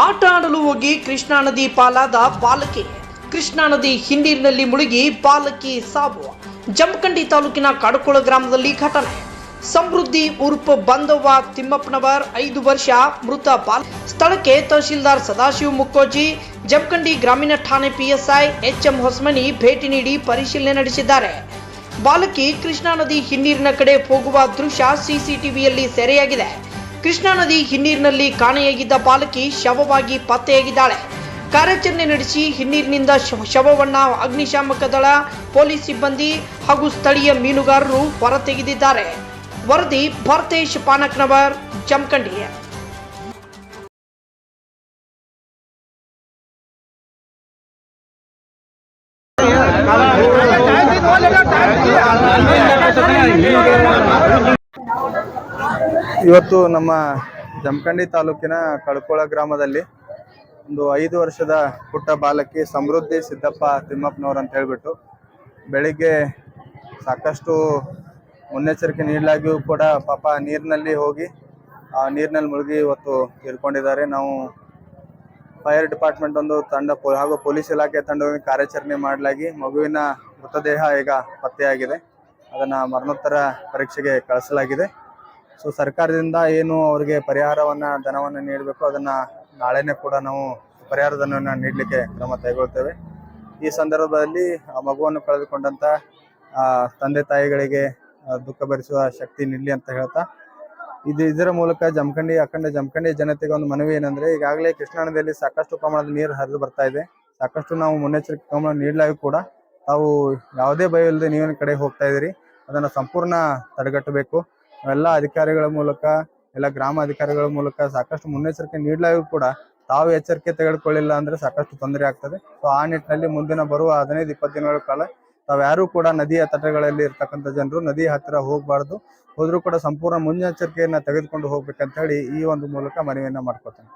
ಆಟ ಆಡಲು ಹೋಗಿ ಕೃಷ್ಣಾ ನದಿ ಪಾಲಾದ ಬಾಲಕಿ. ಕೃಷ್ಣಾ ನದಿ ಹಿನ್ನೀರಿನಲ್ಲಿ ಮುಳುಗಿ ಬಾಲಕಿ ಸಾವು. ಜಮಖಂಡಿ ತಾಲೂಕಿನ ಕಡಕೋಳ ಗ್ರಾಮದಲ್ಲಿ ಘಟನೆ. ಸಮೃದ್ಧಿ ಉರ್ಫ್ ಬಂದವ್ವ ತಿಮ್ಮಪ್ಪನವರ್ 5 ವರ್ಷ ಮೃತ ಬಾಲ. ಸ್ಥಳಕ್ಕೆ ತಹಶೀಲ್ದಾರ್ ಸದಾಶಿವ ಮುಕ್ಕೋಜಿ, ಜಮಖಂಡಿ ಗ್ರಾಮೀಣ ಠಾಣೆ PSI HM ಹೊಸಮನಿ ಭೇಟಿ ನೀಡಿ ಪರಿಶೀಲನೆ ನಡೆಸಿದ್ದಾರೆ. ಬಾಲಕಿ ಕೃಷ್ಣಾ ನದಿ ಹಿನ್ನೀರಿನ ಕಡೆ ಹೋಗುವ ದೃಶ್ಯ CCTVಯಲ್ಲಿ ಸೆರೆಯಾಗಿದೆ. ಕೃಷ್ಣಾ ನದಿ ಹಿನ್ನೀರಿನಲ್ಲಿ ಕಾಣೆಯಾಗಿದ್ದ ಬಾಲಕಿ ಶವವಾಗಿ ಪತ್ತೆಯಾಗಿದ್ದಾಳೆ. ಕಾರ್ಯಾಚರಣೆ ನಡೆಸಿ ಹಿನ್ನೀರಿನಿಂದ ಶವವನ್ನ ಅಗ್ನಿಶಾಮಕ ದಳ, ಪೊಲೀಸ್ ಸಿಬ್ಬಂದಿ ಹಾಗೂ ಸ್ಥಳೀಯ ಮೀನುಗಾರರು ಹೊರತೆಗೆದಿದ್ದಾರೆ. ವರದಿ ಭರತೇಶ್ ಪಾನಕ್ನವರ್, ಜಮಖಂಡಿ. ಇವತ್ತು ನಮ್ಮ ಜಮಖಂಡಿ ತಾಲೂಕಿನ ಕಡಕೋಳ ಗ್ರಾಮದಲ್ಲಿ ಒಂದು 5 ವರ್ಷದ ಪುಟ್ಟ ಬಾಲಕಿ ಸಮೃದ್ಧಿ ಸಿದ್ದಪ್ಪ ತಿಮ್ಮಪ್ಪನವರು ಅಂತ ಹೇಳ್ಬಿಟ್ಟು ಬೆಳಿಗ್ಗೆ ಸಾಕಷ್ಟು ಮುನ್ನೆಚ್ಚರಿಕೆ ನೀಡಲಾಗಿಯೂ ಕೂಡ ಪಾಪ ನೀರಿನಲ್ಲಿ ಹೋಗಿ ನೀರಿನಲ್ಲಿ ಮುಳುಗಿ ಇವತ್ತು ತೀರ್ಕೊಂಡಿದ್ದಾರೆ. ನಾವು ಫೈರ್ ಡಿಪಾರ್ಟ್ಮೆಂಟ್ ಒಂದು ತಂಡ ಹಾಗೂ ಪೊಲೀಸ್ ಇಲಾಖೆ ತಂಡವನ್ನು ಕಾರ್ಯಾಚರಣೆ ಮಾಡಲಾಗಿ ಮಗುವಿನ ಮೃತದೇಹ ಈಗ ಪತ್ತೆಯಾಗಿದೆ. ಅದನ್ನು ಮರಣೋತ್ತರ ಪರೀಕ್ಷೆಗೆ ಕಳಿಸಲಾಗಿದೆ. ಸೊ ಸರ್ಕಾರದಿಂದ ಏನು ಅವರಿಗೆ ಧನವನ್ನು ನೀಡಬೇಕು, ಅದನ್ನು ನಾಳೆನೇ ಕೂಡ ನಾವು ಪರಿಹಾರ ಧನವನ್ನು ನೀಡಲಿಕ್ಕೆ ಕ್ರಮ ಕೈಗೊಳ್ತೇವೆ. ಈ ಸಂದರ್ಭದಲ್ಲಿ ಆ ಮಗುವನ್ನು ಕಳೆದುಕೊಂಡಂಥ ತಂದೆ ತಾಯಿಗಳಿಗೆ ದುಃಖ ಭರಿಸುವ ಶಕ್ತಿ ನೀಡಲಿ ಅಂತ ಹೇಳ್ತಾ ಇದರ ಮೂಲಕ ಅಖಂಡ ಜಮಖಂಡಿ ಜನತೆಗೆ ಒಂದು ಮನವಿ ಏನಂದ್ರೆ, ಈಗಾಗಲೇ ಕೃಷ್ಣಾ ನದಿಯಲ್ಲಿ ಸಾಕಷ್ಟು ಪ್ರಮಾಣದ ನೀರು ಹರಿದು ಬರ್ತಾ ಇದೆ. ಸಾಕಷ್ಟು ನಾವು ಮುನ್ನೆಚ್ಚರಿಕೆ ಕ್ರಮ ನೀಡಲಾಗಿ ಕೂಡ ತಾವು ಯಾವುದೇ ಭಯ ಇಲ್ಲದೆ ನೀರಿನ ಕಡೆ ಹೋಗ್ತಾ ಇದ್ದೀರಿ. ಅದನ್ನು ಸಂಪೂರ್ಣ ತಡೆಗಟ್ಟಬೇಕು. ಎಲ್ಲ ಅಧಿಕಾರಿಗಳ ಮೂಲಕ, ಎಲ್ಲ ಗ್ರಾಮ ಅಧಿಕಾರಿಗಳ ಮೂಲಕ ಸಾಕಷ್ಟು ಮುನ್ನೆಚ್ಚರಿಕೆ ನೀಡಲಾಗೂ ಕೂಡ ತಾವು ಎಚ್ಚರಿಕೆ ತೆಗೆದುಕೊಳ್ಳಿಲ್ಲ ಅಂದ್ರೆ ಸಾಕಷ್ಟು ತೊಂದರೆ ಆಗ್ತದೆ. ಸೊ ಆ ನಿಟ್ಟಿನಲ್ಲಿ ಮುಂದಿನ ಬರುವ 15-20 ದಿನಗಳ ಕಾಲ ತಾವ್ಯಾರೂ ಕೂಡ ನದಿಯ ತಟಗಳಲ್ಲಿ ಇರ್ತಕ್ಕಂಥ ಜನರು ನದಿ ಹತ್ತಿರ ಹೋಗಬಾರ್ದು. ಹೋದ್ರೂ ಕೂಡ ಸಂಪೂರ್ಣ ಮುನ್ನೆಚ್ಚರಿಕೆಯನ್ನ ತೆಗೆದುಕೊಂಡು ಹೋಗ್ಬೇಕಂತ ಹೇಳಿ ಈ ಒಂದು ಮೂಲಕ ಮನವಿಯನ್ನ ಮಾಡ್ಕೊತೇನೆ.